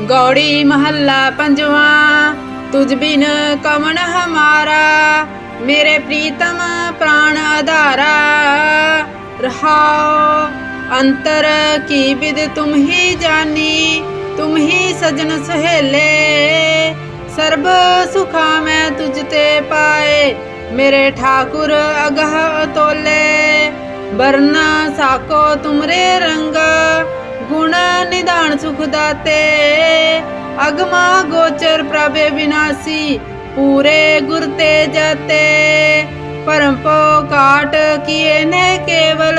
गौड़ी महल्ला पंजवा। तुझ बिन कवन हमारा, मेरे प्रीतम प्राण आधारा। रहाओ अंतर की विद तुम ही जानी, तुम ही सजन सहेले। सर्ब सुखा मैं तुझते पाए, मेरे ठाकुर अगह अतोले। वरना साको तुमरे रंग, गुण निदान सुख दाते। अगमा गोचर प्रभे विनाशी, पूरे गुरते जाते। परम पो काट किए ने केवल,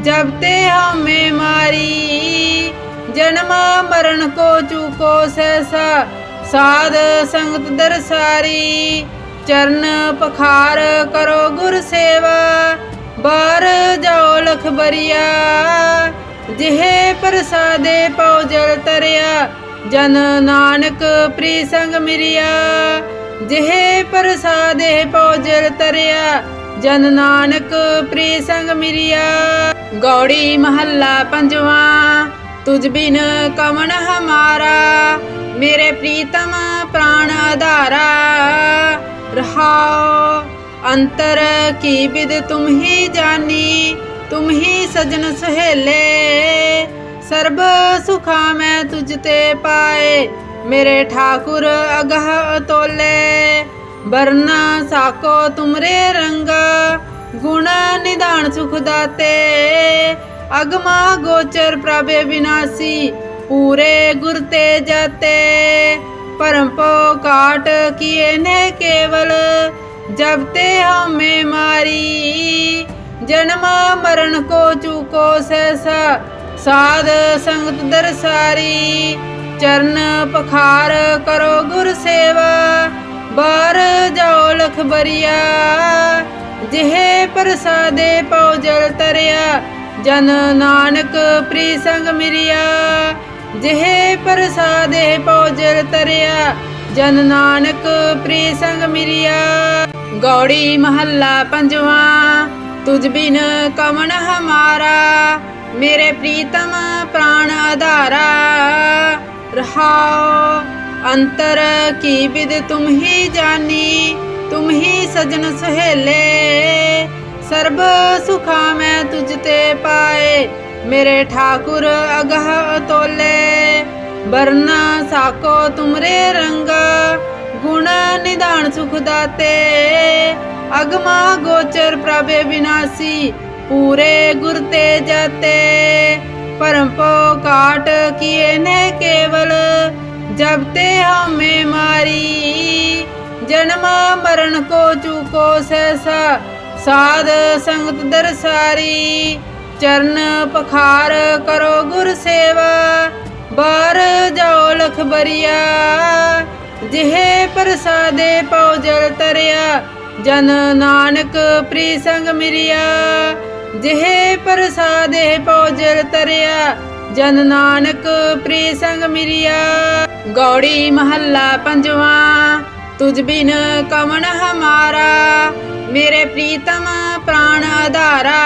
जब ते हमें मारी। जन्म मरण को चूको सहसा, साध संगत दरसारी। चरण पखार करो गुर सेवा, बार जाओ लख बरिया। जिहे प्रसादे पाओ जल तरया, जन नानक प्री संग मिरिया। जिहे प्रसादे पाओ जल तरया, जन नानक प्री संग मिरिया। गौड़ी महल्ला पंजवा। तुझ बिन कवन हमारा, मेरे प्रीतम प्राण आधारा। रहाओ अंतर की विद तुम ही जानी, तुम ही सजन सहेले। सर्ब सुखा मैं तुझते पाए, मेरे ठाकुर अगह अतोले। वरना साको तुमरे रंग, गुण निदान सुख दाते। अगमा गोचर प्रभे विनाशी, पूरे गुरते जाते। परम पो काट किए ने केवल, जब ते हमें मारी। जन्म मरण को चूको सहसा, साध संगत दरसारी। चरण पखार करो गुर सेवा, बार जाओ लख बरिया। जिहे प्रसादे पाओ जल तरया, जन नानक प्री संग मिरिया। जिहे प्रसादे पाओ जल तरया, जन नानक प्री संग मिरिया। गौड़ी महल्ला पंजवा। तुझ बिन कवन हमारा, मेरे प्रीतम प्राण आधारा। रहाओ अंतर की विद तुम ही जानी, तुम ही सजन सहेले। सर्ब सुखा मैं तुझते पाए, मेरे ठाकुर अगह अतोले। वरना साको तुमरे रंग, गुण निदान सुख दाते। अगमा गोचर प्रभे विनाशी, पूरे गुरते जाते। परम पो काट किए ने केवल, जब ते हमें मारी। जन्म मरण को चूको सहसा, साध संगत दरसारी। चरण पखार करो गुर सेवा, बार जाओ लख बरिया। जिहे प्रसादे पाओ जल तरया, जन नानक प्री संग मिरिया। जिहे प्रसादे पाओ जल तरया, जन नानक प्री संग मिरिया। गौड़ी महल्ला पंजवा। तुझ बिन कवन हमारा, मेरे प्रीतम प्राण आधारा।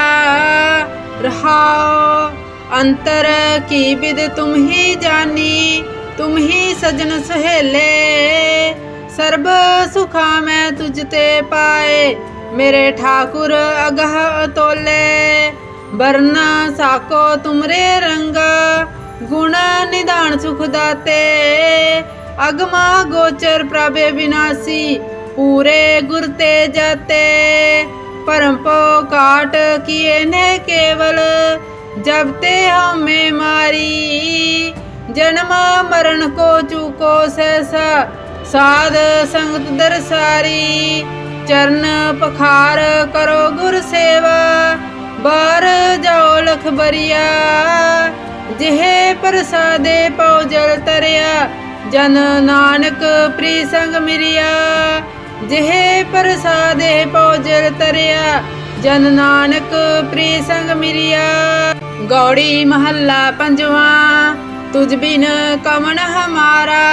रहाओ अंतर की विद तुम ही जानी, तुम ही सजन सहेले। सर्ब सुखा मैं तुझते पाए, मेरे ठाकुर अगह अतोले। वरना साको तुमरे रंग, गुण निदान सुख दाते। अगमा गोचर प्रभे विनाशी, पूरे गुरते जाते। परम पो काट किए ने केवल, जब ते हमें मारी। जन्म मरण को चूको सहसा, साध संगत दरसारी। चरण पखार करो गुर सेवा, बार जाओ लख बरिया। जिहे प्रसादे पाओ जल तरया, जन नानक प्री संग मिरिया। जिहे प्रसादे पाओ जल तरया, जन नानक प्री संग मिरिया। गौड़ी महल्ला पंजवा। तुझ बिन कवन हमारा,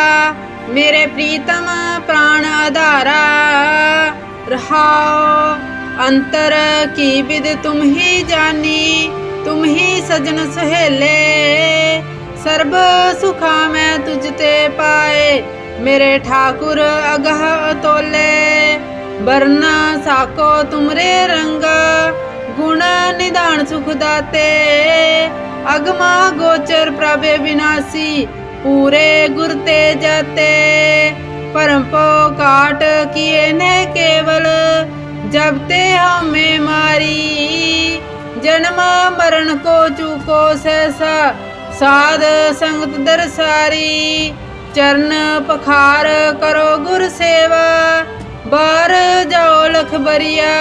मेरे प्रीतम प्राण आधारा। रहाओ अंतर की विद तुम ही जानी, तुम ही सजन सहेले। सर्ब सुखा मैं तुझते मेरे ठाकुर अगह अतोले। बरना साको तुमरे रंगा, गुण निधान सुख दाते। अगमा गोचर प्रभे विनाशी, पूरे गुर ते जाते। परम पो काट किए ने केवल, जब ते हमें मारी। जन्म मरण को चूको सहसा, साध संगत दरसारी। चरण पखार करो गुर सेवा, बार जाओ लख बरिया।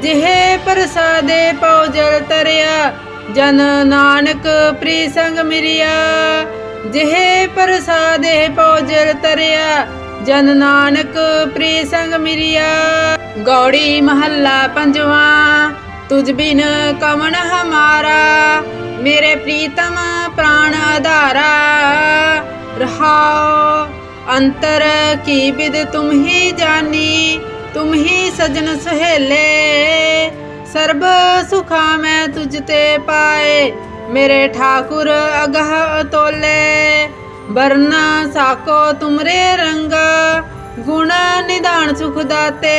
जिहे प्रसादे पाओ जल तरया, जन नानक प्री संग मिरिया। जिहे प्रसादे पाओ जल तरया, जन नानक प्री संग मिरिया। गौड़ी महला पंजवा। तुझ बिन कवन हमारा, मेरे प्रीतम प्राण आधारा। रहाओ अंतर की विद तुम ही जानी, तुम ही सजन सहेले। सर्ब सुखा मैं तुझते पाए, मेरे ठाकुर अगह अतोले। बरना साको तुमरे रंगा, गुण निधान सुख दाते।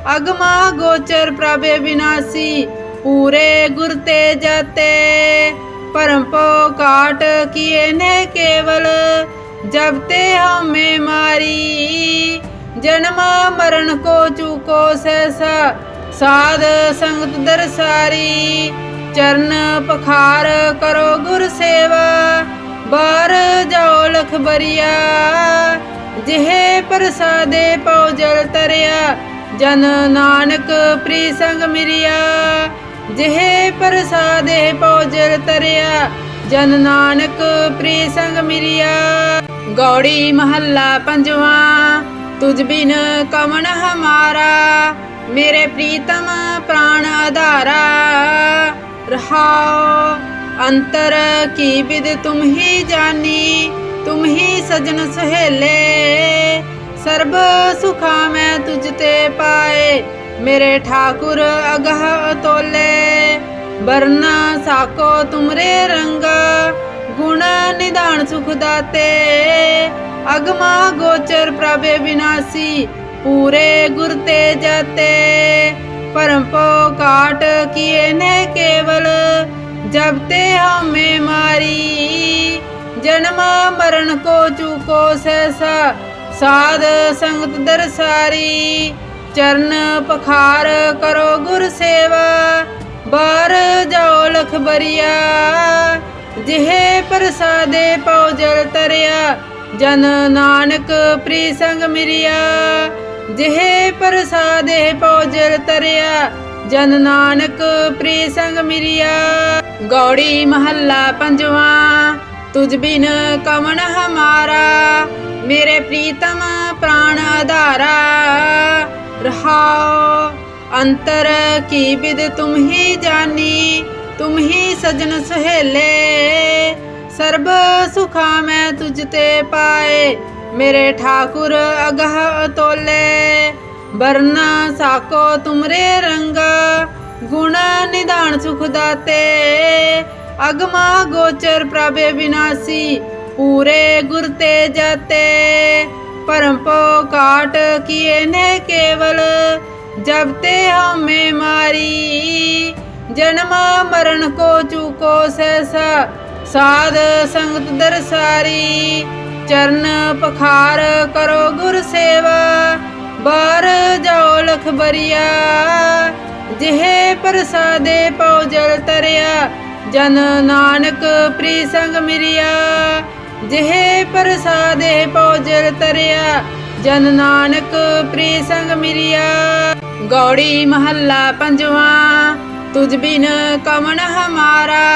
अगमा गोचर प्रभे विनाशी, पूरे गुर ते जाते। परम पो काट किए ने केवल, जब ते हमें मारी। जन्म मरण को चूको सहसा, साध संगत दरसारी। चरण पखार करो गुर सेवा, बार जाओ लख बरिया। जिहे प्रसादे पाओ जल तरया, जन नानक प्री संग मिरिया। जिहे प्रसादे पाओ जल तरया, जन नानक प्री संग मिरिया। गौड़ी महला पंजवा। तुझ बिन कवन हमारा, मेरे प्रीतम प्राण आधारा। रहाओ अंतर की विद तुम ही जानी, तुम ही सजन सहेले। सर्ब सुखा मैं तुझते पाए, मेरे ठाकुर अगह अतोले। बरना साको तुमरे रंगा, गुण निधान सुख दाते। अगमा गोचर प्रभे विनाशी, पूरे गुर ते जाते। परम पो काट किए ने केवल, जब ते हमें मारी। जन्म मरण को चूको सहसा, साध संगत दरसारी। चरण पखार करो गुर सेवा, बार जाओ लख बरिया। जिहे प्रसादे पाओ जल तरया, जन नानक प्री संग मिरिया। जिहे प्रसादे पाओ जल तरया, जन नानक प्री संग मिरिया। गौड़ी महला पंजवा। तुझ बिन कवन हमारा, मेरे प्रीतम प्राण आधारा। रहाओ अंतर की विद तुम ही जानी, तुम ही सजन सहेले। सर्ब सुखा मैं तुझते पाए, मेरे ठाकुर अगह अतोले। बरना साको तुमरे रंगा, गुण निधान सुख दाते। अगमा गोचर प्रभे विनाशी, पूरे गुर ते जाते। परम पो काट किए ने केवल, जब ते हमें मारी। जन्म मरण को चूको सहसा, साध संगत दरसारी। चरण पखार करो गुर सेवा, बार जाओ लख बरिया। जिहे प्रसादे पाओ जल तरया, जन नानक प्री संग मिरिया। जिहे प्रसादे पाओ जल तरया, जन नानक प्री संग मिरिया। गौड़ी महला पंजवा। तुझ बिन कवन हमारा,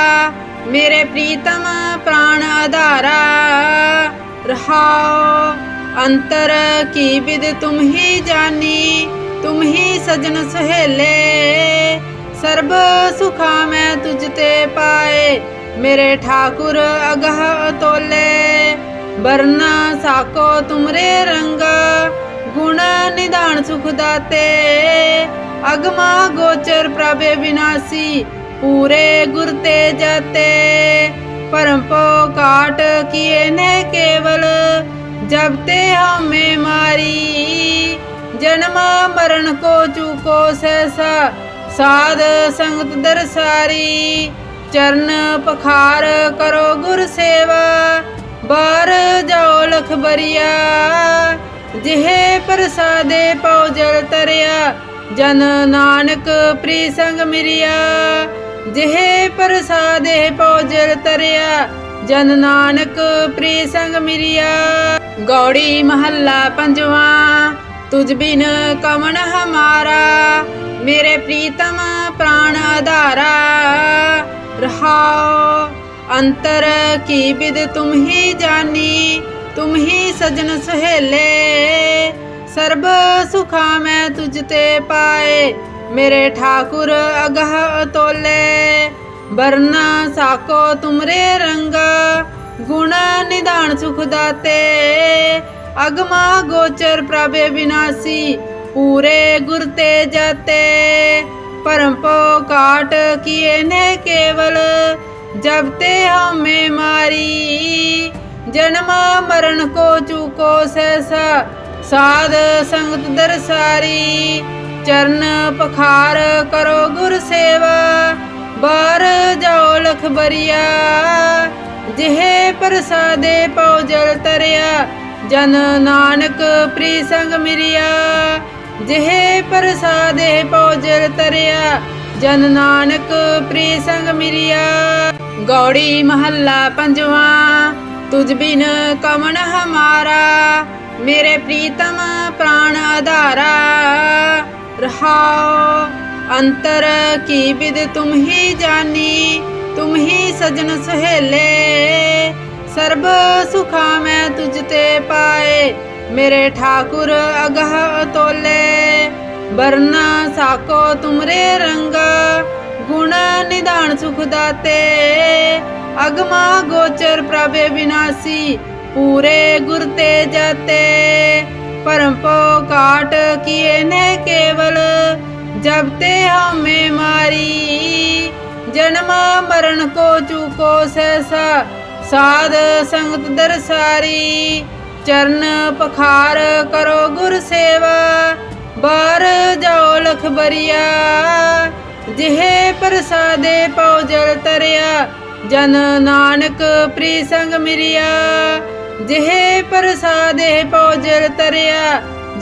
मेरे प्रीतम प्राण आधारा। रहाओ अंतर की विद तुम ही जानी, तुम ही सजन सहेले। सर्ब सुखा मैं तुझते पाए, मेरे ठाकुर अगह अतोले। बरना साको तुमरे रंगा, गुण निधान सुख दाते। अगमा गोचर प्रभे विनाशी, पूरे गुर ते जाते। परम पो काट किए ने केवल, जब ते हमें मारी। जन्म मरण को चूको सहसा साध संगत दरसारी। चरण पखार करो गुर सेवा बार जाओ लख बरिया। जिहे प्रसादे पाओ जल तरया जन नानक प्री संग मिरिया। जिहे प्रसादे पाओ जल तरया जन नानक प्री संग मिरिया। गौड़ी महला पंजवा। तुझ बिन कवन हमारा मेरे प्रीतम प्राण आधारा। रहाओ अंतर की विद तुम ही जानी तुम ही सजन सहेले। सर्ब सुखा मैं तुझते पाए मेरे ठाकुर अगह अतोले। वरना साको तुमरे रंगा गुण निदान सुख दाते। अगमा गोचर प्रभे विनाशी पूरे गुरते जाते। परम पो काट किए ने केवल जब ते हमें मारी। जन्म मरण को चूको सहसा साध संगत दरसारी। चरण पखार करो गुर सेवा बार जाओ लख बरिया। जिहे प्रसादे पाओ जल तरया जन नानक प्री संग मिरिया। जिहे प्रसादे पाओ जल तरया जन नानक प्री संग मिरिया। गौड़ी महला पंजवा। तुझ बिन कवन हमारा मेरे प्रीतम प्राण आधारा। रहाओ अंतर की विद तुम ही जानी तुम ही सजन सहेले। सर्ब सुखा मैं तुझते पाए मेरे ठाकुर अगह अतोले। वरना साको तुमरे रंगा गुण निदान सुख दाते। अगमा गोचर प्रभे विनाशी पूरे गुरते जाते। परम पो काट किए ने केवल जब ते हमें मारी। जन्म मरण को चूको सहसा साध संगत दरसारी। चरण पखार करो गुर सेवा बार जाओ लख बरिया। जिहे प्रसादे पाओ जल तरया जन नानक प्री संग मिरिया। जिहे प्रसादे पाओ जल तरया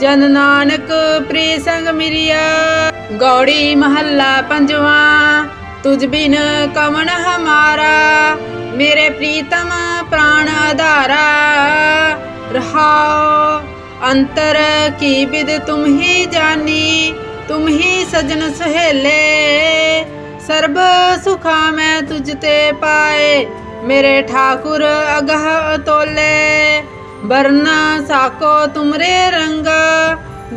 जन नानक प्री संग मिरिया। गौड़ी महला पंजवा। तुझ बिन कवन हमारा मेरे प्रीतम प्राण आधारा। रहाओ अंतर की विद तुम ही जानी तुम ही सजन सहेले। सर्ब सुखा मैं तुझते पाए मेरे ठाकुर अगह अतोले। वरना साको तुमरे रंगा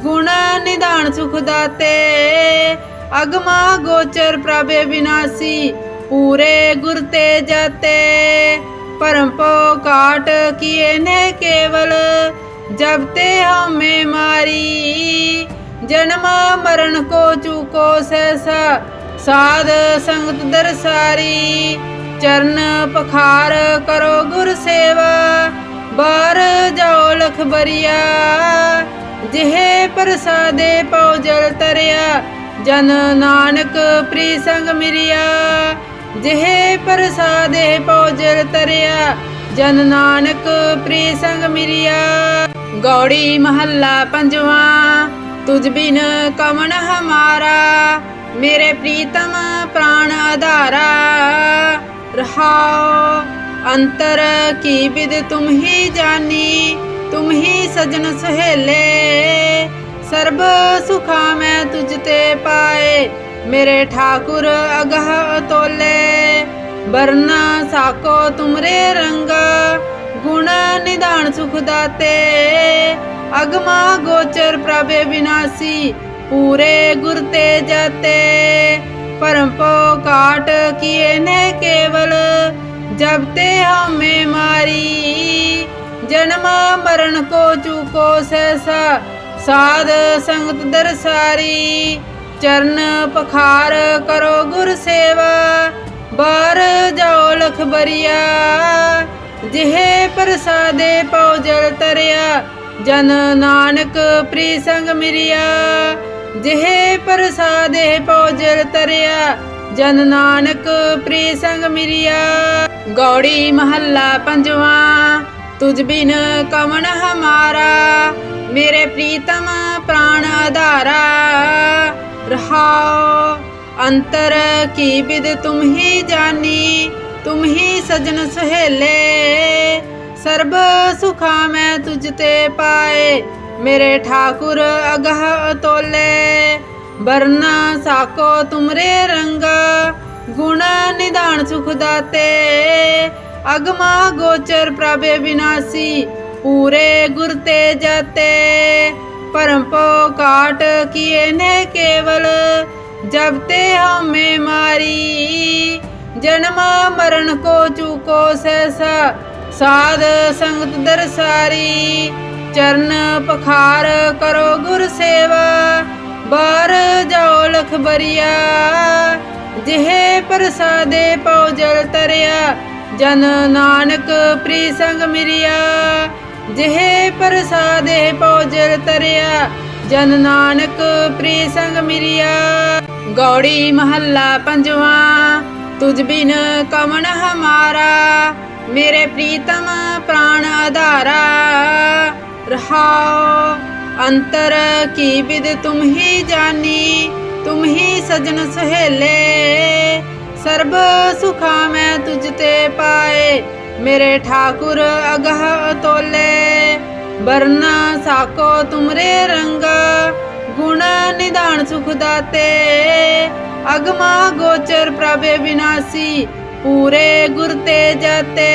गुण निदान सुख दाते। अगमा गोचर प्रभे विनाशी पूरे गुरते जाते। परम पो काट किए ने केवल जब ते हमें मारी। जन्म मरण को चूको सहसा साध संगत दरसारी। चरण पखार करो गुर सेवा बार जाओ लख बरिया। जिहे प्रसादे पाओ जल तरया जन नानक प्री संग मिरिया। जिहे प्रसादे पाओ जल तरया जन नानक प्री संग मिरिया। गौड़ी महला पंजवा। तुझ बिन कवन हमारा मेरे प्रीतम प्राण आधारा। रहाओ अंतर की विद तुम ही जानी तुम ही सजन सहेले। सर्ब सुखा मैं तुझते पाए मेरे ठाकुर अगह अतोले। वरना साको तुमरे रंगा गुण निदान सुख दाते। अगमा गोचर प्रभे विनाशी पूरे गुरते जाते। परम पो काट किए ने केवल जब ते हमें मारी। जन्म मरण को चूको सहसा साध संगत दरसारी। चरण पखार करो गुर सेवा बार जाओ लख बरिया। जिहे प्रसादे पौ जल तरिया जन नानक प्री संग मिरिया। जिहे प्रसादे पौ जल तरिया जन नानक प्री संग मिरिया। गौड़ी महल्ला पंजवा। तुझ बिन कवन हमारा मेरे प्रीतम प्राण आधारा। रहाओ अंतर की विद तुम ही जानी तुम ही सजन सुहेले। सर्ब सुखा मैं तुझते पाए मेरे ठाकुर अगह अतोले। वरना साको तुमरे रंगा गुण निदान सुख दाते। अगमा गोचर प्रभे विनाशी पूरे गुरते जाते। परम पो काट किए ने केवल जब ते हमें मारी। जन्म मरण को चूको सहसा साध संगत दरसारी। चरण पखार करो गुर सेवा बार जाओ लख बरिया। जिहे प्रसादे पौ जल तरिया जन नानक प्री संग मिरिया। जिहे प्रसादे पौ जल तरिया जन नानक प्री संग मिरिया। गौड़ी महल्ला पंजवा। तुझ बिन कवन हमारा मेरे प्रीतम प्राण आधारा। रहाओ अंतर की विद तुम ही जानी तुम ही सजन सुहेले। सर्ब सुखा मैं तुझते पाए मेरे ठाकुर अगह अतोले। वरना साको तुमरे रंगा गुण निदान सुख दाते। अगमा गोचर प्रभे विनाशी पूरे गुरते जाते।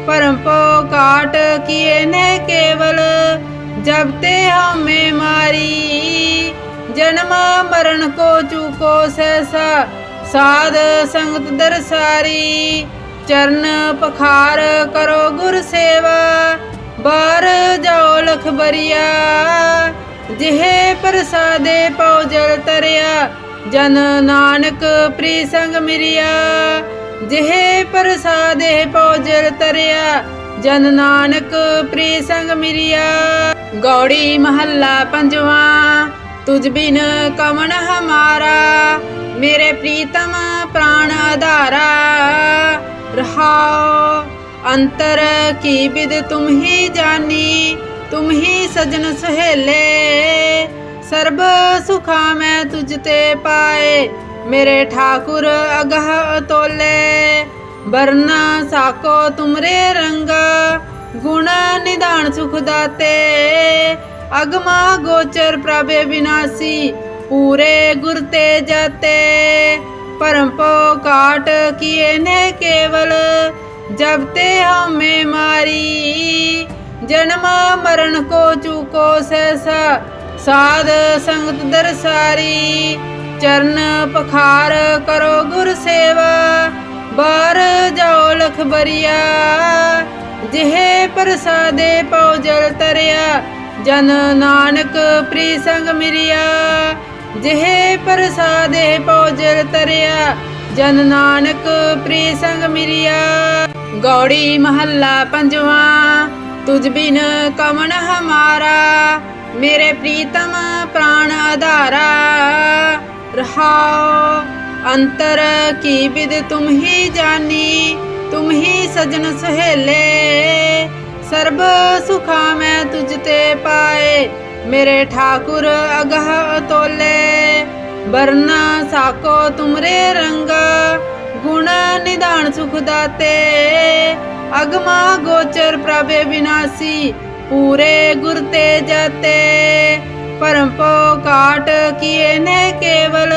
परम पो काट किए ने केवल जब ते हमें मारी। जन्म मरण को चूको सहसा साध संगत दरसारी। चरण पखार करो गुर सेवा बार जाओ लख बरिया। जिहे प्रसादे पौ जल तरिया जन नानक प्री संग मिरिया। जिहे प्रसादे पौ जल तरिया जन नानक प्री संग मिरिया। गौड़ी महल्ला पंजवा। तुझ बिन कवन हमारा मेरे प्रीतम प्राण आधारा। रहाओ अंतर की विद तुम ही जानी तुम ही सजन सुहेले। सर्ब सुखा मैं तुझते पाए मेरे ठाकुर अगह अतोले। वरना साको तुमरे रंगा गुण निदान सुख दाते। अगमा गोचर प्रभे विनाशी पूरे गुरते जाते। परम पो काट किए ने केवल जब ते हमें मारी। जन्म मरण को चूको सहसा साध संगत दरसारी। चरण पखार करो गुर सेवा बार जाओ लख बरिया। जिहे प्रसादे पौ जल तरिया जन नानक प्री संग मिरिया। जिहे प्रसादे पौ जल तरिया जन नानक प्री संग मिरिया। गौड़ी महल्ला पंजवा। तुझ बिन कवन हमारा मेरे प्रीतम प्राण आधारा। रहाओ अंतर की विद तुम ही जानी तुम ही सजन सुहेले। सर्ब सुखा मैं तुझते पाए मेरे ठाकुर अगह अतोले। वरना साको तुमरे रंगा गुण निदान सुख दाते। अगमा गोचर प्रभे विनाशी पूरे गुरते जाते। परम पो काट किए ने केवल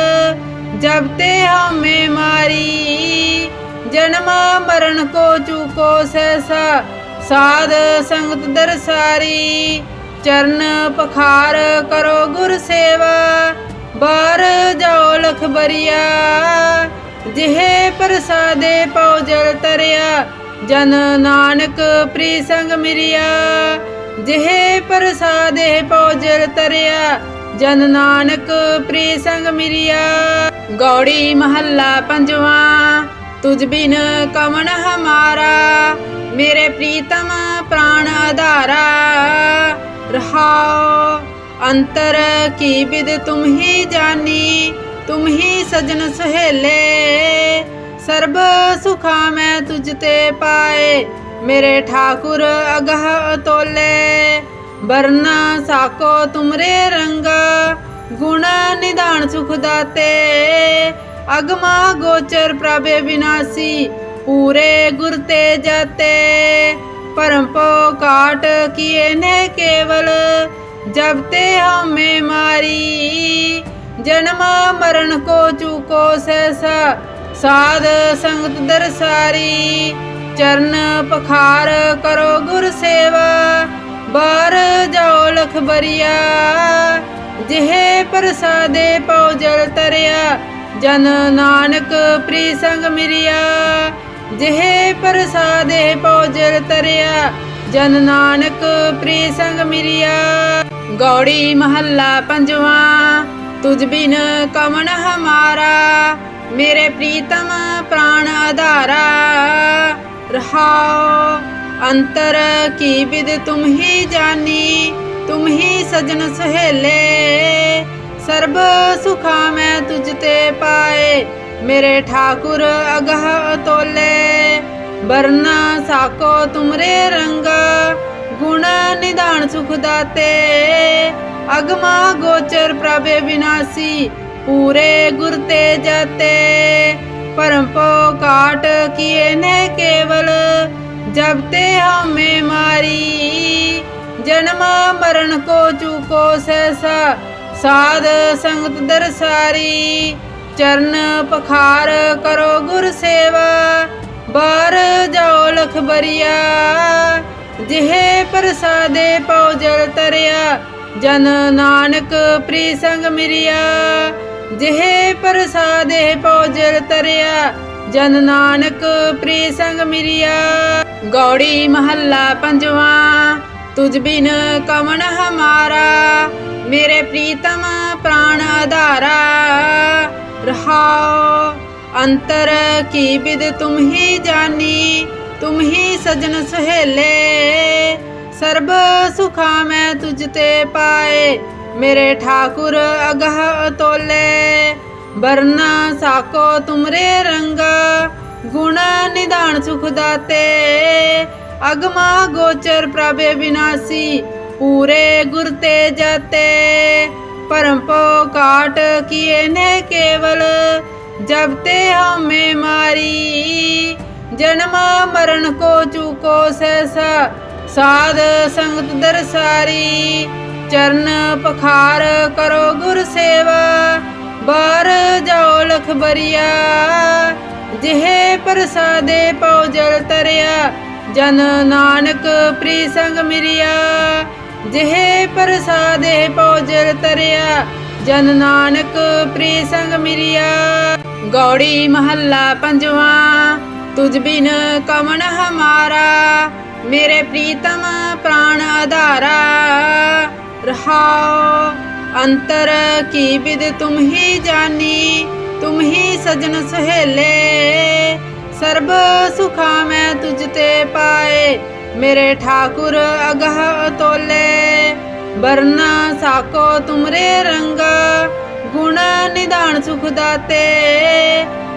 जब ते हमें मारी। जन्म मरण को चूको सहसा साध संगत दरसारी। चरण पखार करो गुर सेवा बार जाओ लख बरिया। जिहे प्रसादे पौ जल तरिया जन नानक प्री संग मिरिया। जिहे प्रसादे पौ जल तरिया जन नानक प्री संग मिरिया। गौड़ी महल्ला पंजवा। तुझ बिन कवन हमारा मेरे प्रीतम प्राण आधारा। रहाओ अंतर की विद तुम ही जानी, तुम ही सजन सहेले। सर्ब सुखा मैं तुझते पाए, मेरे ठाकुर अगह अतोले। वरना साको तुमरे रंगा, गुण निधान सुख दाते। अगमा गोचर प्रभे विनाशी, पूरे गुर ते जाते। परम पो काट किए ने केवल, जब ते हमें मारी। जन्म मरण को चूको सहसा, साध संगत दरसारी। चरण पखार करो गुर सेवा, बार जाओ लख बरिया। जिहे प्रसादे पौ जल तरया, जन नानक प्री संग मिरिया। जिहे प्रसादे पौ जल तरया, जन नानक प्री संग मिरिया। गौड़ी महल्ला पंजवा। तुझ बिन कवन हमारा, मेरे प्रीतम प्राण आधारा। रहाओ अंतर की विद तुम ही जानी, तुम ही सजन सहेले। सर्ब सुखा मैं तुझते पाए, मेरे ठाकुर अगह अतोले। वरना साको तुमरे रंगा, गुण निधान सुख दाते। अगमा गोचर प्रभे विनाशी, पूरे गुर ते जाते। परम पो काट किए ने केवल, जब ते हमें मारी। जन्म मरण को चूको सहसा, साध संगत दरसारी। चरण पखार करो गुर सेवा, बार जाओ लख बरिया। जिहे प्रसादे पौ जल तरया, जन नानक प्री संग मिरिया। जिहे प्रसादे पौ जल तरया, जन नानक प्री संग मिरिया। गौड़ी महल्ला पंजवा। तुझ बिन कवन हमारा, मेरे प्रीतम प्राण आधारा। रहाओ अंतर की विद तुम ही जानी, तुम ही सजन सहेले। सर्ब सुखा मैं तुझते पाए, मेरे ठाकुर अगह अतोले। वरना साको तुमरे रंगा, गुण निधान सुख दाते। अगमा गोचर प्रभे विनाशी, पूरे गुर ते जाते। परम पो काट किए ने केवल, जब ते हमें मारी। जन्म मरण को चूको सहसा, साध संगत दरसारी। चरण पखार करो गुर सेवा, बार जाओ लख बरिया। जिहे प्रसादे पौ जल तरया, जन नानक प्री संग मिरिया। जिहे प्रसादे पौ जल तरया, जन नानक प्री संग मिरिया। गौड़ी महल्ला पंजवा। तुझ बिन कवन हमारा, मेरे प्रीतम प्राण आधारा। रहाओ अंतर की विद तुम ही जानी, तुम ही सजन सहेले। सर्ब सुखा मैं तुझते पाए, मेरे ठाकुर अगह अतोले। वरना साको तुमरे रंगा, गुण निधान सुख दाते।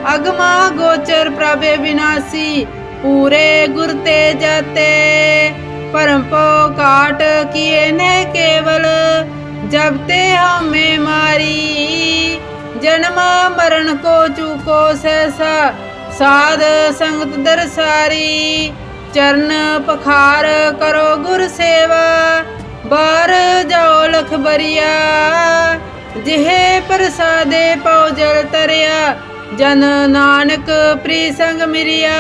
अगमा गोचर प्रभे विनाशी, पूरे गुर ते जाते। परम पो काट किए ने केवल, जब ते हमें मारी। जन्म मरण को चूको सहसा, साध संगत दरसारी। चरण पखार करो गुर सेवा, बार जाओ लख बरिया। जिहे प्रसादे पौ जल तरया, जन नानक प्री संग मिरिया।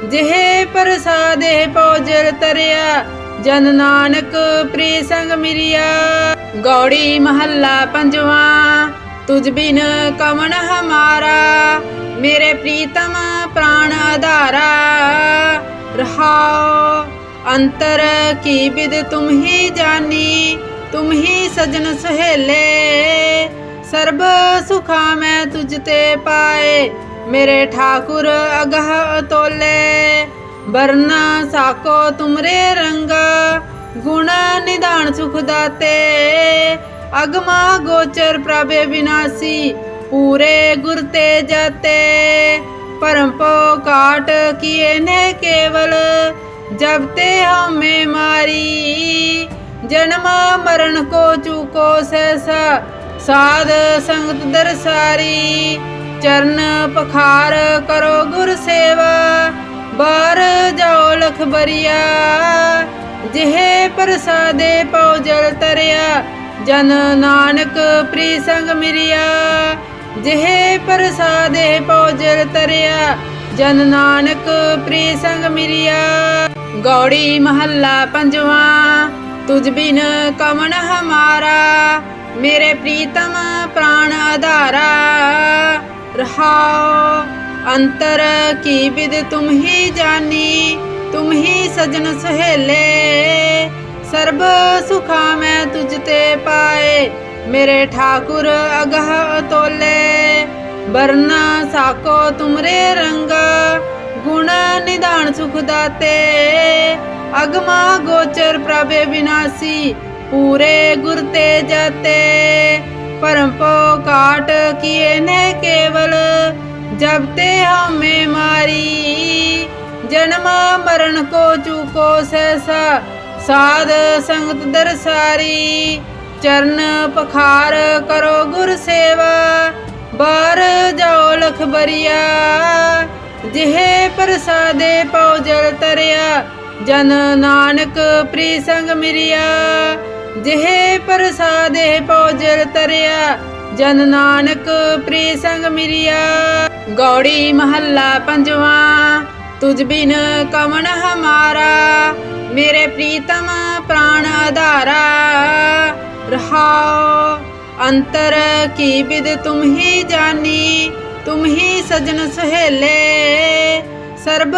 जिहे प्रसादे पौ जल तरया, जन नानक प्री संग मिरिया। गौड़ी महल्ला पंजवा। तुझ बिन कवन हमारा, मेरे प्रीतम प्राण आधारा। रहाओ अंतर की विद तुम ही जानी, तुम ही सजन सहेले। सर्ब सुखा मैं तुझते पाए, मेरे ठाकुर अगह अतोले। वरना साको तुमरे रंगा, गुण निधान सुख दाते। अगमा गोचर प्रभे विनाशी, पूरे गुर ते जाते। परम पो काट किए ने केवल, जब ते हमें मारी। जन्म मरण को चूको सहसा, साध संगत दरसारी। चरण पखार करो गुर सेवा, बार जाओ लख बरिया। जिहे प्रसादे पौ जल तरया, जन नानक प्री संग मिरिया। जिहे प्रसादे पौ जल तरया, जन नानक प्री संग मिरिया। गौड़ी महला पंजवा। तुझ बिन कवन हमारा, मेरे प्रीतम प्राण आधारा। रहाओ अंतर की विद तुम ही जानी, तुम ही सजन सहेले। सर्ब सुखा मैं तुझते पाए, मेरे ठाकुर अगह अतोले। वरना साको तुमरे रंगा, गुण निधान सुख दाते। अगमा गोचर प्रभे विनाशी, पूरे गुर ते जाते। परम पो काट किए ने केवल, जब ते हमें मारी। जन्म मरण को चूको सहसा, साध संगत दरसारी। चरण पखार करो गुर सेवा, बार जाओ लख बरिया। जिहे प्रसादे पौ जल तरया, जन नानक प्री संग मिरिया। जिहे प्रसादे पौ जल तरया, जन नानक प्री संग मिरिया। गौड़ी महला पंजवा। तुझ बिन कवन हमारा, मेरे प्रीतम प्राण आधारा। रहाओ अंतर की विद तुम ही जानी, तुम ही सजन सहेले। सर्ब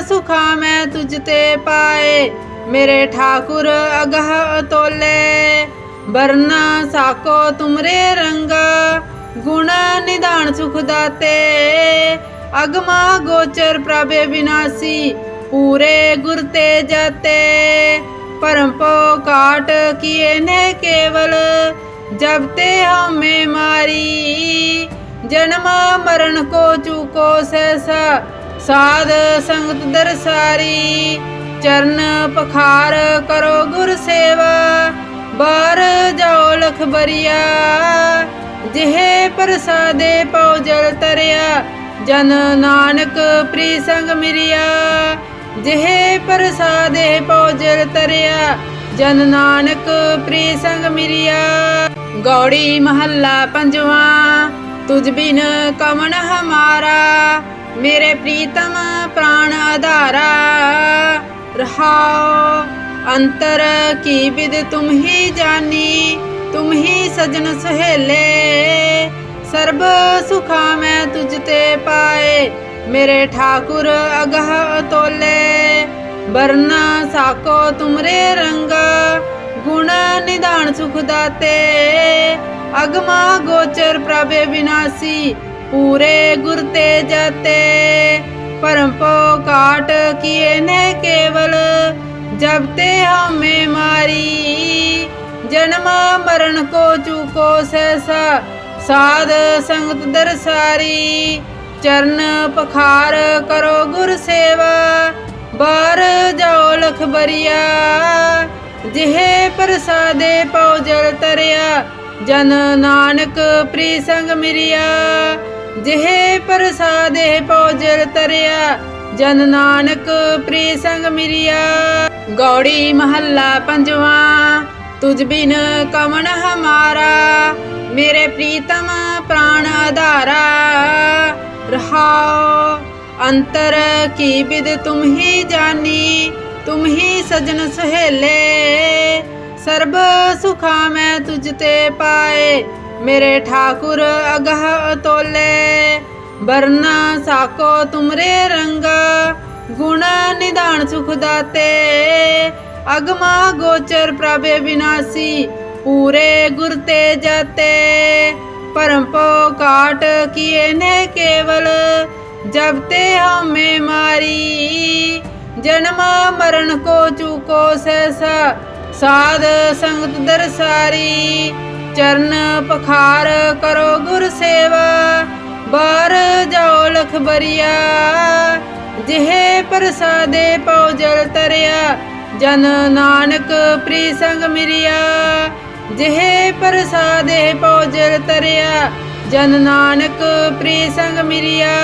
सुखा मैं तुझते पाए, मेरे ठाकुर अगह अतोले। वरना साको तुमरे रंगा, गुण निधान सुख दाते। अगमा गोचर प्रभे विनाशी, पूरे गुर ते जाते। परम पो काट किए ने केवल, जब ते हमें मारी। जन्म मरण को चूको सहसा, साध संगत दरसारी। चरण पखार करो गुर सेवा, बार जाओ लख बरिया। जिहे प्रसादे पौ जल तरया, जन नानक प्री संग मिरिया। जिहे प्रसादे पौ जल तरया, जन नानक प्री संग मिरिया। गौड़ी महला पंजवा। तुझ बिन कवन हमारा, मेरे प्रीतम प्राण आधारा। रहाओ अंतर की विद तुम ही जानी, तुम ही सजन सहेले। सर्ब सुखा मैं तुझते पाए, मेरे ठाकुर अगह अतोले। वरना साको तुमरे रंगा, गुण निधान सुख दाते। अगमा गोचर प्रभे विनाशी, पूरे गुर ते जाते। परम पो काट किए ने केवल, जब ते हमें मारी। जन्म मरण को चूको सहसा, साध संगत दरसारी। चरण पखार करो गुर सेवा, बार जाओ लख बरिया। जिहे प्रसादे पौ जल तरया, जन नानक प्री संग मिरिया। जिहे प्रसादे पौ जल तरया, जन नानक प्री संग मिरिया। गौड़ी महला पंजवा। तुझ बिन कवन हमारा, मेरे प्रीतम प्राण आधारा। रहाओ अंतर की विद तुम ही जानी, तुम ही सजन सहेले। सर्ब सुखा मैं तुझते पाए, मेरे ठाकुर अगह अतोले। वरना साको तुमरे रंगा, गुण निधान सुख दाते। अगमा गोचर प्रभे विनाशी, पूरे गुर ते जाते। परम पो काट किए ने केवल, जब ते हमें मारी। जन्म मरण को चूको सहसा साध संगत दरसारी चरण पखार करो गुर सेवा बार जाओ लख बरिया जिहे प्रसादे पौ जल तरिया जन नानक प्री संग मिरिया जिहे प्रसादे पौ जल तरिया जन नानक प्री संग मिरिया।